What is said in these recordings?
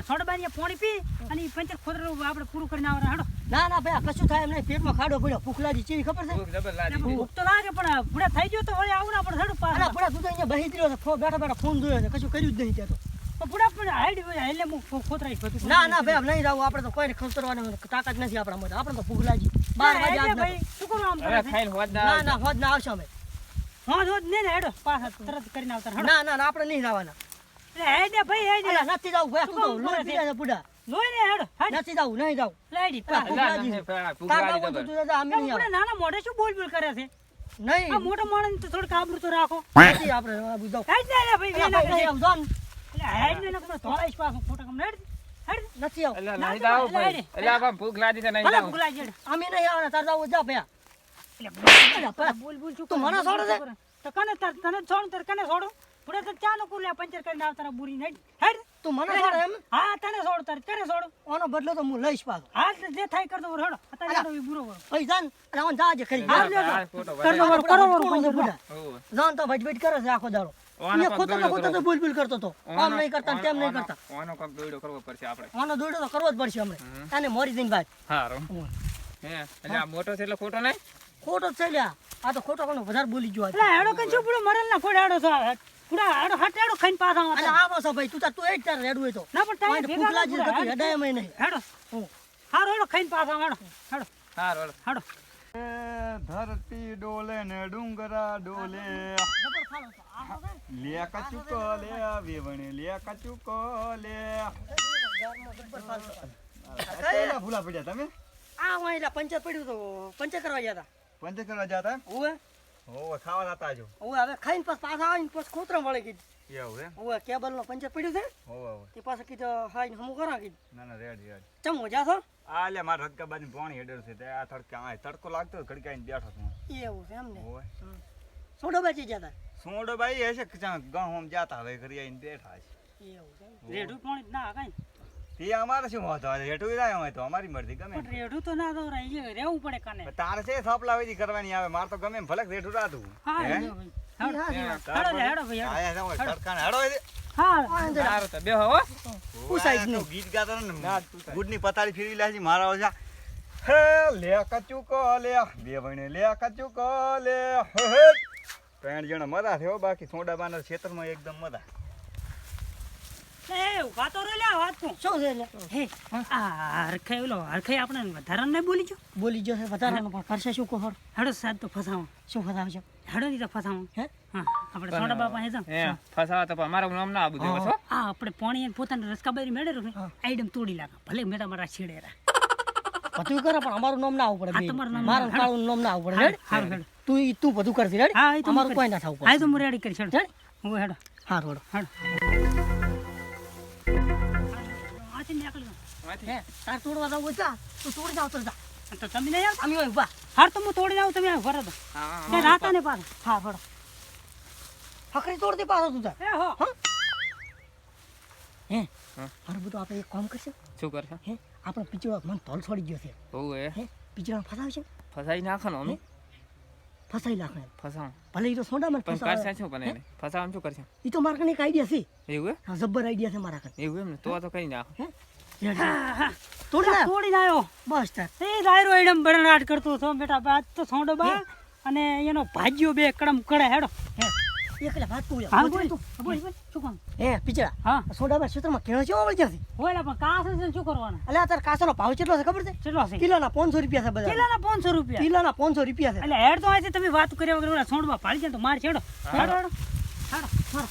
સોડાબાની પાણી પી અને પંચર ખોદરું આપણે પૂરું કરીને આવરા હેડો. ના ભાઈ કશું થાય એમ નહીં, પેટમાં ખાડો પડ્યો, ભૂખ લાગી ચીવી ખબર છે? ભૂખ તો લાગે પણ ભૂડા થઈ ગયો તો વળી આવું ના પડે હેડો પાછા. અરે ભૂડા તું તો અહીંયા બેહી જ રહ્યો છે, બેઠા ફોન જોયો છે, કશું કર્યું જ નહીં ત્યાં તો. ભૂડા પણ હાઈડ હોય એટલે હું ખોતરાઈશ બધું. ના ભાઈ નહીં જાવું, આપણે તો કોઈને ખસરવાની તાકાત નથી આપણામાં, આપણે તો ભૂખ લાગી 12 વાગે આજ ભાઈ શું કરો આમ કરે છે? ના હોદ ના આવશે અમે. હોજ ને હેડો પાછા તરત કરીને આવતા હેડો. ના આપણે નહીં જવાના. હેડે ભાઈ હેડે. અલા નથી જાવું ભાઈ, તું તો લોહી પી જાય ભૂડા. લોહી ને હેડો. નથી જાવું, નહીં જાવું. લાઈડી ભૂખ લાગી છે. તાર બાબુ તું જા, અમે નહીં આવે. નાના મોઢે શું બોલ કરે છે? નહીં આ મોટો માણસ તો થોડું કાબરું તો રાખો. નથી આપણે બુજાવ. હેડ ને ભાઈ વેના કરે. આમ જાન એટલે હેડ ને નકર ધોળાઈશ પાછો ખોટા કમ હેડ. હેડ નથી આવ. નહીં જાવ ભાઈ. એટલે આ ભૂખ લાગી છે નહીં ભલે જાવ. ભૂખ લાગી હેડ. અમે નહીં આવવાના, તાર જાવું જા ભયા. એટલે બોલ શું તું મને છોડે છે? તો કને તને છોડ તને કને છોડો? પૂરે તો ચા નો કુલ્યા પંચર કરીને આવતા બુરી હેડ. હેડ તું મને છોડે એમ? હા તને છોડ તાર કને છોડો? આનો બદલો તો હું લઈશ પાછો. હા તો જે થાય કરતો હેડો. અત્યારે ઈ બુરો વરો. ભાઈ જાન, અને આમ જાજે ખરી. હા આ લ્યો ફોટો કરતો વરો કરો વરો પંચર બુડા. હોવે. જાન તો ભજભજ કરે છે આખો દાડો. ઓનો અહીંયા કોક ખોતો બોલ કરતો તો. આમ નહીં કરતા ને તેમ નહીં કરતા. ઓનો કોક દોયડો કરવો પડશે આપણે. આનો દોડો તો કરવો જ પડશે અમને. અને મોરી દઈને બાદ. હારું. હે એટલે આ મોટો છે એટલે ખોટો નહીં. ખોટો જ છે લ્યા. આ તો ખોટો કોનો વધારે બોલી ગયો આજે. એટલે હેડો કઈ શું પૂરો મરેલ ના ફોડ હેડો છો. પૂરા હેડો હટ હેડો ખાઈને પાછા અને આવતા. આવો છો ભાઈ, તું તાર તું એ જ તાર રેડું હોય તો. ના પણ તારે ભૂખ ભેગા લાગી છે તો તું હેડાય એમાંય નહીં. હેડો. હું. હારો હેડો ખાઈને પાછા હેડો. હેડો હારું. હેડો. ધરતી ડોલે ને ડુંગરા ડોલે જબર ફાળો છો. આ તો લે કચુકો લે વેવણે લે કચુકો લે ગામમાં જબર ફાળો છો. અત્યારે ભૂલા પડ્યા તમે આ હું એટલે પંચર પડ્યું તો પંચર કરવા ગયા હતા. પંચર કરવા જતા ઓવે હોવે ખાવા જતા જો ઓવે હવે ખાઈને પાછા પાછા આવીને પછી ખોતરા વળી કીધું. એવું એમ ઓવે કેબલનો પંચર પડ્યું છે. હોવે હોવે તે પાછા કીધું હાઈને હમું કરા કીધું. ના ના રેડી રેડી ચમ મજા છો? આ લે મારા હડકા બાજુ પાણી હેડર છે તે આ તડકા આ તડકો લાગતો ખડકાઈને બેઠો છું એવું છે એમ ને. હોવે સોડો બાચી ગયા હતા. સોંડો બાઈ હશે કે ચાં ગામ હોમ જાતા હવે ઘરે આવીને બેઠા છે એવું છે એમ. રેડું પાણી ના કાઈ. તે અમારે શું વાંધો આવે હેઠું રહ્યા હોય તો અમારી મરજી ગમે પણ રેડું તો ના દોરાય એ રહેવું પડે કને. પણ તારે છે સપલાવેજી કરવાની આવે મારે તો ગમે એમ ભલે રેઠું રાતું હા હે? લ્યો ભાઈ. ઈ હારી વાત. હેડો લે, હેડો ભાઈ હેડો. આયા છે ઓય તડકાને હેડો એ હા આ અંદર આ. હારું તો બેહો હો. પૂછાય જ આ તો નહીં. ગીત ગાતા ને ના, પૂછાય. ગુડની પતારી ફેરવી લાજી મારા ઓછા હે લે કચુકો લે બે વણે લે કચુકો લે હે 3 જણા મદા થયો બાકી સોડાબાના ક્ષેત્રમાં એકદમ મદા એ વાતો રે લ્યા વાત તું. શું છે એટલે? હે આ હરખાઈ ઓલો હરખાઈ આપણે વધારાને નહીં બોલી જો. બોલી ગયો છે વધારાનો પણ કરશે શું કહો? હેડો સાદ તો ફસાવો. શું ફસાવશે? હેડો ની તો ફસાવો. હે? હા આપણે સોડા બાપા હે હે ફસાવા તો પણ મારું નામ ના આબુ દેવો છો. આ આપણે પાણી પોતાના રસ્કા બારી મેળે ને હા. આઈડમ તોડી લાગે ભલે મેડા મારા છેડેરા. બધું કરે પણ અમારું નામ ના આવવું પડે. હા, બેય. તમારું નામ મારું ના. કાળું નામ ના આવવું પડે. રેડી? હારું હેડો. તું બધું કરતી રેડી? હા, એ તો હું અમારું કરીશ. કોઈ ના થવું હા પડે. તો હું રેડી કરીશ હેડો. રેડી? હું હેડો હા રોડ. હેડો. આથી નીકળી જાઓ. હે તાર તોડવા જાવ જા તું તોડી જાવ તો જા. તો તમે નહીં આવતા? અમે હોય ઉભા. હાર તો હું તોડી આવું તમે ભરો દો. હા તે રાતા ને પાછા. હા ભરો. હકરી તોડ દે પાછો તું જા. એ હો હે હા. હારું બધું આપણે એક કામ કરશે. શું કરશો? હે આપણે પિચડો મન તોલ છોડી ગયો છે. હોવે હે પિચડા ફસાવશે. ફસાઈ નાખવાનો અમે ફસાઈ નાખે. ફસાવ ભલે ઈ તો સોડા માં પણ ફસાવે. કરશે શું પણ એને ફસાવાનું શું કરશે ઈ તો મારા કને એક આઈડિયા છે. એવું હા જબ્બર આઈડિયા છે મારા કને. એવું એમ ને તો કરી નાખો. હે રેડી. હા હા તોડી ના. તોડીને આવ્યો. બસ તાર. એ રાયરો એડમ બરનાટ કરતો હતો બેટા બાદ તો સોંડો બા અને એનો ભાજ્યો બે કડમ કડે હેડો. હે એકલા વાત તું હા લે. બોલ બોલ બોલ શું કામ? હે પિચડા હા સોડા માં ક્ષેત્રમાં કેળો છે આવડી જશે. ઓલા પણ કાસ છે શું કરવાના? અલ્યા તાર કાસાનો ભાવ કેટલો છે ખબર છે? કેટલો છે? કિલોના 500 રૂપિયા છે બધા. કિલોના 500 રૂપિયા. કિલોના 500 રૂપિયા છે. એટલે હેડ તો આથી તમે વાત કર્યા વગર ઓલા સોંડમાં પાડી જાય તો માર છેડો. હેડો હેડો હેડો મારો.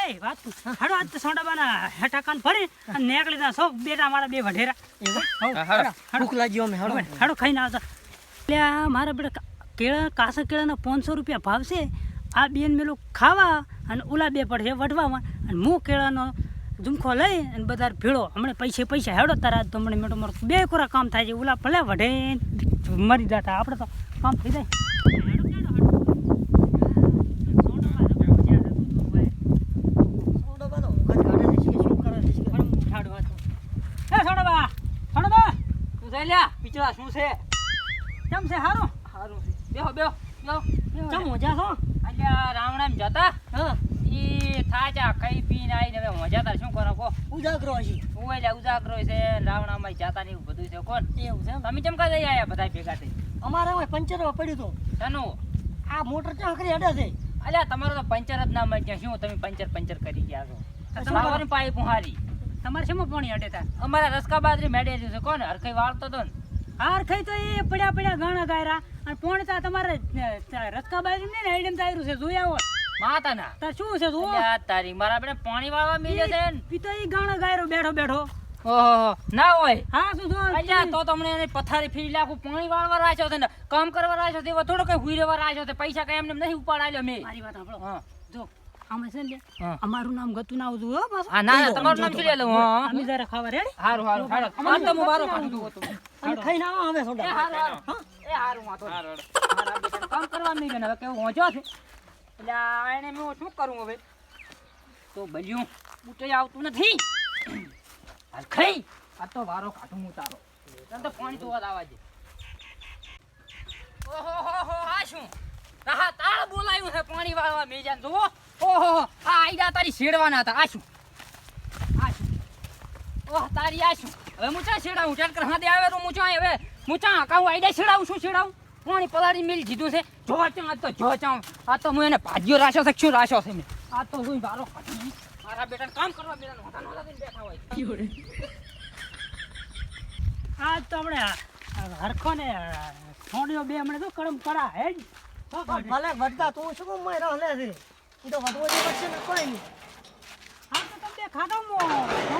એ વાત તું હેડો આજ તો સોંડાબાના હેઠા કાન ભરી અને નીકળી જા સો બેટા મારા બે વઢેરા. એવું? હારું. ભૂખ લાગી અમે હળો. હેડો ખાઈને આવતા. એટલે આ મારા બેટા કેળા કાસા કેળાના 500 રૂપિયા ભાવ છે. આ બેન મેલું ખાવા અને ઓલા બે પડશે વઢવામાં અને હું કેળાનો ઝુમખો લઈ અને બધા ભેળો હમણાં પૈસા હેડો તારા તો હમણાં મેટો મારો બે કોરા કામ થાય છે. ઓલા ભલે વઢે મરી જતા આપણે તો કામ થઈ જાય. સોડા બાનો કાઢ કાઢે છે કે શું કરે છે કે તું જઈ લ્યા પિચડા શું છે? કેમ છે હારું? હારું બેહો બેહો બેહો ચમ મજા છો? અલ્યા રાવણામ જતા હા ઈ એક થાચા ખાઈ પીને આવીને હવે મજા તાર શું કરો કો ઉજાગરો હજી ઓય ઉજાગરો છે રાવણામાં જાતા ને એવું બધું છે કોણ એવું છે એમ? તમે ચમકા જઈ આયા બધા ભેગા થઈ અમારે હવે પંચર પડ્યું હતું તનું આ મોટર ક્યાં કરી હેડે છે અલ્યા તમારો તો પંચર જ ના મળે ત્યાં શું તમે પંચર કરી ગયા છો તમારી પાઇપ હારી તમારે શેમાં પાણી અડે તા અમારા રસકા બાજરી મેડેલી છે કોણ હરખાઈ વાળતો તો ને હાર ખાઈ તો એ પડ્યા ગાણા ગાયરા અને પોણી તા તમારે રસ્કા બાજુ ને આઈડમ તાયરું છે જોયા હોય માતાના તાર શું છે જો અલ્યા તારી મારા બેટા પાણી વાળવા મિલે છે ને પીતો ઈ ગાણા ગાયરો બેઠો ઓહો ના હોય હા શું જો અલ્યા તો તમને એને પથારી ફીરી લાખું પાણી વાળવા રાખ્યો છે ને કામ કરવા રાખ્યો છે એવો થોડો કઈ હુઈ રહેવા રાખ્યો છે પૈસા કઈ એમને નહીં ઉપાડાયો મેં મારી વાત સાંભળો હા જો આમાં છે ને હા. અમારું નામ ગતું ના આવતું હો પાછું હા ના તમારું નામ શું લે લઉં હા અમે જરા ખાવા રેડી હારું હારું હારું આ તો હું બારો કાઢું હતું અને ખાઈને આવો અમે એ સોડા હારું હારું એ હારું વાંધો નહીં. મારા બેટાને કામ કરવા નહીં ગયો ને હવે કેવું હોંચો છે એટલે આ એને મેં શું કરું હવે તો બલ્યું ઉઠે આવતું નથી હાલ ખાઈ આ તો વારો કાઢું હું તારો તને તો પાણી ધોવા જ આવવા દે ઓહો હો હો આ શું તાહ તાળ બોલાયું છે પાણી વાળવા મેજાન જુઓ ઓહો આ આઈડા તારી છેડવાના હતા આ શું ઓહ તારી આ શું હવે હું ચા છેડાવું ટ્રેક્ટર હાથે આવે તો હું ચા હવે હું ચા કાઉ આઈડા છેડાવું શું છેડાવું પાણી પલાળી મેલ દીધું છે જો ચા આ તો જો ચા આ તો હું એને ભાજ્યો રાખ્યો છે શું રાખ્યો છે મેં આ તો હું વારો કાઢી મારા બેટાને કામ કરવા મેળા નહોતા નહોતા દઈને બેઠા હોય આ તો આપણે હરખો ને છોડ્યો બે હમણાં તો કરમ પડા હે જ ભલે વટકા તું શું કહું મય રહે છે ઈ તો વટવો જે વટશે ને કોઈ નહીં હા તો તમે ખાતા મો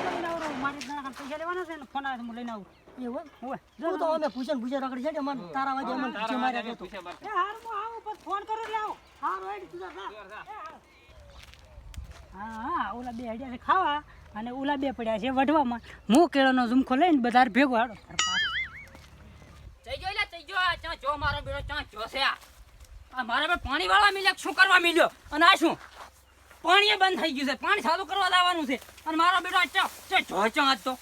લઈને આવો મારે ઘણા પૈસા લેવાના છે ને ફોન આવે હું લઈને આવું એવું ઓય તું તો અમે પૂછે રખડી છે મને તારા વાજે અમને પૂછે માર્યા જતો એ હાર હું આવું પછી ફોન કરો લે આવો હારો હેડ તું જા હા ઓલા બે હડિયા છે ખાવા અને ઓલા બે પડ્યા છે વઢવામાં હું કેળાનો ઝુમખો લઈને બધા ભેગો હાડો જઈ જો લે જઈ જો આ ચા જો મારો બેટો ચા જો છે આ મારા બે પાણી વાળા મિલ્યા શું કરવા મિલ્યો અને આ શું પાણી બંધ થઈ ગયું છે પાણી ચાલુ કરવા લાવવાનું છે અને મારો બેટો આ ચા ચા જો ચા આજ તો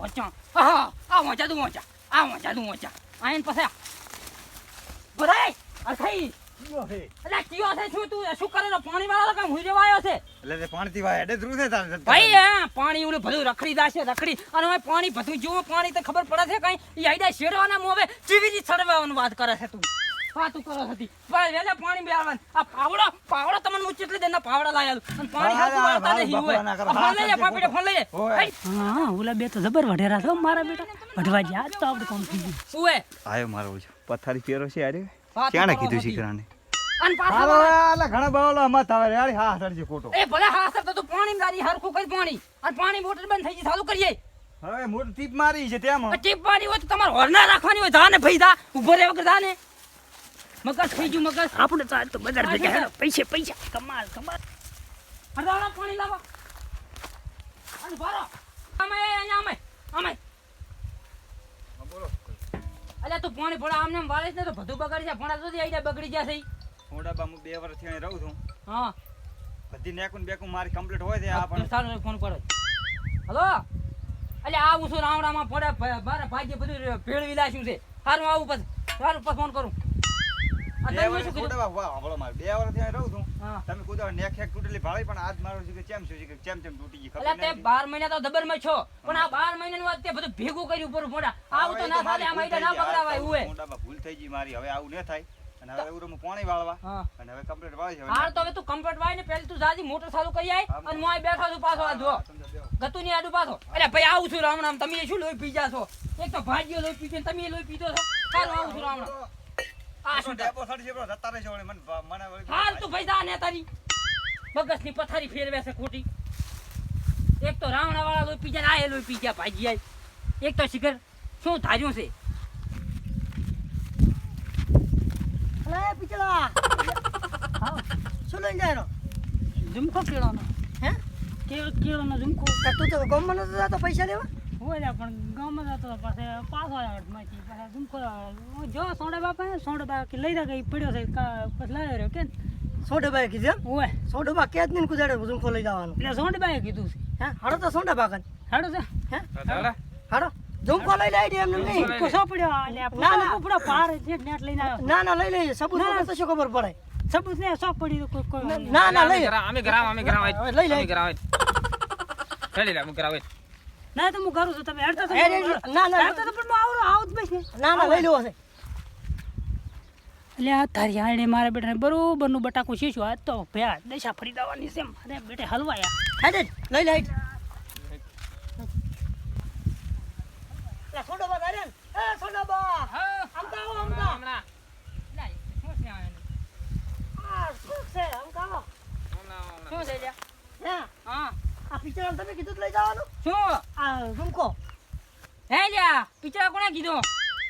ઓચા હા આ મોચા તું મોચા આયન પાસે બરાય અરખાઈ અલા કયો છે શું તું શું કરે પાણી વાળા કામ હુઈ જવાયો છે એટલે તે પાણીથી વાય હેડે ધ્રુવ છે તારે ભાઈ હા પાણી ઓલું બધું રખડી દાશે રખડી અને હવે પાણી બધું જો પાણી તો ખબર પડે છે કઈ ઈ આઈડા શેડવાના મોવે ચીવીજી છડવાનું વાત કરે છે તું વાતું કરો હતી ભાઈ વેલે પાણી બેરવાન આ પાવડો તમને હું ચેટલી દેના પાવડા લાયાલું અને પાણી હાથું વાળતા નહીં હોય ફોન લઈ લે પાપીડે ફોન લઈ લે હા ઓલા બે તો જબર વઢેરા છો મારા બેટા વઢવા ગયા આજ તો આપણે કામ થઈ ગયું ઉએ આયો મારો ઓછો પથારી ફેરો છે અરે વાત ક્યાંને કરો કીધું હતી. શીખરાને અને હાલો પાછા આલા ઘણા બાવલા મત આવે યાર હા સરજી ખોટો એ ભલે હા સર તો તું પાણી મારી હરખું કરી પાણી અને પાણી મોટર બંધ થઈ ગઈ ચાલુ કરીએ હવે મોટી ટીપ મારી છે તેમાં ટીપ પાણી હોય તો તમારે હોર ના રાખવાની હોય ધાને ભાઈ ધા ઉભો રહે વગર ધાને મગજ થઈ ગયું મગજ આપણે તો આજ તો બજાર ભેગા હેડો પૈસા કમાલ હરદાણા પાણી લાવો અને ભરો અમે અહીંયા અમે બોલો અલ્યા તું પાણી ભોળા આમને વાળીશ ને તો બધું બગાડી જાય ભોળા સુધી આઈ જાય બગડી જશે મોડાબા હું 2 વર્ષથી અહીં રહું છું હા બધી નેકુન બેકુન મારી કમ્પ્લીટ હોય છે આ પણ સારું ફોન કરો હલો અલ્યા આવું છું રાવણામાં પડે બારે ભાગ્ય બધું ભેળવી લાશ્યું છે સારું આવું પછી સારું પછી ફોન કરું આ 2 તમે વર્ષ શું કીધું? મોડાબા વાહ હમણાં મારે 2 વર્ષથી અહીં રહું છું હા તમે કુદા નેક હેક તૂટેલી ભાળી પણ આજ મારું છે કે ચેમ છે કે ચેમ તૂટી ગઈ અલ્યા તે ખબર 12 મહિના તો દબરમાં છો પણ આ 12 મહિનાની વાત તે બધું ભેગું કર્યું ઉપર મોડા આવું તો ના થાય આમાં ઈડા ના બગડાવાય ઉએ મોડાબા ભૂલ થઈ ગઈ મારી હવે આવું ન થાય અને હવે ઉરમ પાણી વાળવા હા અને હવે કમ્પ્લીટ વાળી છે હાર તો હવે તું કમ્પ્લીટ વાય ને પહેલી તું જાજી મોટર ચાલુ કરી આય અને હું અહીં બેઠો છું પાછો આ જો ગતું ની આડું પાછો અરે ભાઈ આવું છું રામણામ તમે શું લોહી પી જાશો એક તો ભાગ્યો લોહી પીજો તમે લોહી પીધો છો હારું આવું છું રામણામ આ શું થાય? ડેપો સડી છે બ્રો જતા રહેજો વળી મને વળી હાર તું ભાઈ જા ને તારી બગસની પથારી ફેરવે છે ખોટી એક તો રાવણા વાળા લોહી પી જાય આ લોહી પી ગયા ભાગી આય એક તો શિખર શું ધાર્યું છે અલે પીચલા હા શું લઈને જાય ઝુમખો કેળાનો હે કેળાનો ઝુમખો તું તો ગામમાં નતો જતો પૈસા લેવા હોય પણ ગામમાં જતો પાસે પાછો આવ્યો માંથી પાછા ઝુમખો જો સોંડે બાપા કે લઈ રાખે પડ્યો છે પછી લાવ્યો રહ્યો કે સોડેબાએ કીધું એમ હોય સોડેબા કે જ નહીં કુદાડે ઝુમખો લઈ જવાનું એટલે સોંડબાએ કીધું છે હે હાડો તો સોડેબા કન હાડો છે હે હાલો હાડો ઝુમખો લઈ લઈ એમ નહીં કોસો પડ્યો એટલે ના, ના. પૂરા પાર જે નેટ લઈને આવ્યો ના લઈ લઈએ સબૂત વગર તો શું ખબર પડે સબૂત ને શોખ પડી તો કોઈ ના ના અમે લઈ ગરાવ અમે ગરાવ અમે ગરાવ લઈ લે. અમે ગરાવ રેડી લે અમે ગરાવ ના તો હું કરું છું તમે હેડતા તો ના ના હેડતા તો પણ હું આવું જ બસ ને ના ના લઈ લેવો છે એટલે આ તારી આણે મારા બેટાને બરોબરનું બટાકું શીશું આજ તો ભયા દશા ફરી દેવાની છે મારે બેટે હલવાયા હેડ લઈ લે હેડ લા છોડો બા આર્યન એ છોડો બા આમતા આવો આમતા હમણાં લાય શું છે આ એનું? આ શું છે આમતા આવો શું છે લ્યા? હા હા આ પિક્ચર તમે કીધું તો લઈ જવાનું શું આ ઝુમકો હે લ્યા પિક્ચર કોણે કીધું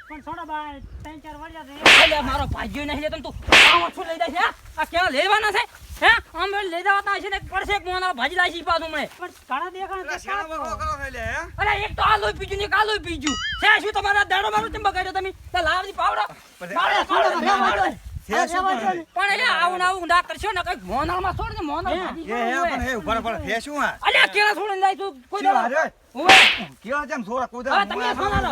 પણ થોડા બા 3-4 વાગ્યા છે અલ્યા મારો ભાગ્યો નહીં લેતો ને તું આવો શું લઈ જાય છે હા? આ ક્યાં લેવાના છે હે આમ લઈ જવાતા હશે ને પડશે એક મોના ભાજી લાશી પાછું મળે પણ ઘણા દેખાણ શેણા બગડો કરો છો લે હે અરે એક તો આ લોહી પીજું ને એક આ લોહી પીજું છે શું તમારા દાડો મારો ચંબા કર્યો તમે તે લાવજી પાવડો પણ એટલે આવું ને આવું ના કરશો ને કઈક મોનાળમાં છોડ ને મોનાળ ભાજી એ હે પણ હે ઉભા પડે હે શું આ અલ્યા કેળા છોડીને જાય તું કોઈ કેવા દાડો રે ઓવે કેવા જેમ સોરા કુદા હવે તમે સોનારો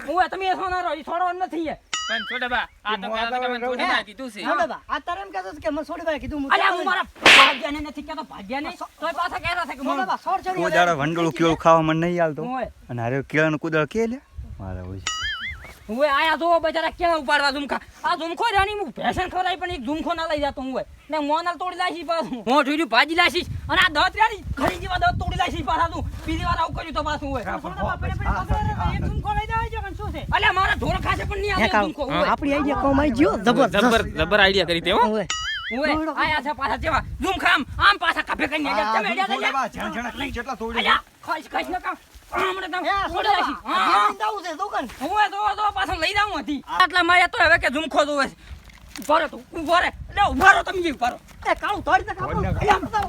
ઓવે તમે સોનારો ઈ છોડવાનો નથી એ પણ છોટા બા આ તો કહેતો કે મને છોડી ના કીધું છે છોડો બા આ તારે એમ કહેતો કે મને છોડી ભાઈ કીધું અલ્યા હું મારા ભાગ્યાને નથી કહેતો ભાગ્યાને તોય પાછા કહેતા છે કે છોડો બા છોડ ચડી કુદાડા વંડળું કેળું ખાવા મને નહીં આલતો ઓવે અને હારે કેળાનું કુદાળ કે લે મારા હોય ઓવે આયા જો બજારા કેવા ઉપાડવા ઝુમખા આ ઝુમખો રાણી હું ભેસણ ખવડાવી પણ એક ઝુમખો ના લઈ જાતો હું ને મોનાલ તોડી લાશી પાછું હું જોયું ભાજી લાશી અને આ દત રાણી ઘણી જેવા દત તોડી લાશી પાછા તું બીજી વાર આવું કર્યું તો પાછું હોય થોડા બા પડે પડે પકડે ને એક ઝુમકો લઈ જાવ છે પણ શું છે અલ્યા મારા ઢોર ખાશે પણ નહીં આવે ઝુમખો ઓવે આપણી આઈડિયા કોમ આવી ગયો જબર જબર આઈડિયા કરી તે હો ઓવે ઓવે આયા છે પાછા જેવા ઝુમખા આમ પાછા કભે કરીને તમે હેડ્યા જેટલા તોડી અલ્યા ખાઈશ ખાઈશ ન કામ હમણે તમે હે તોડી છોડો લાશી બા હા જાવું છે દુકાન ઓવે તો પાછો લઈ જાઉં હતી આટલા માયા તો હવે કે ઝુમખો જોવે છે ઉભો રહો તું ઉભો રહે એટલે ઉભો રહો તમે જે ઉભો રહો એ કાળું તોડી દે કાળું તોડી નાખ. અહીંયા બતાવો.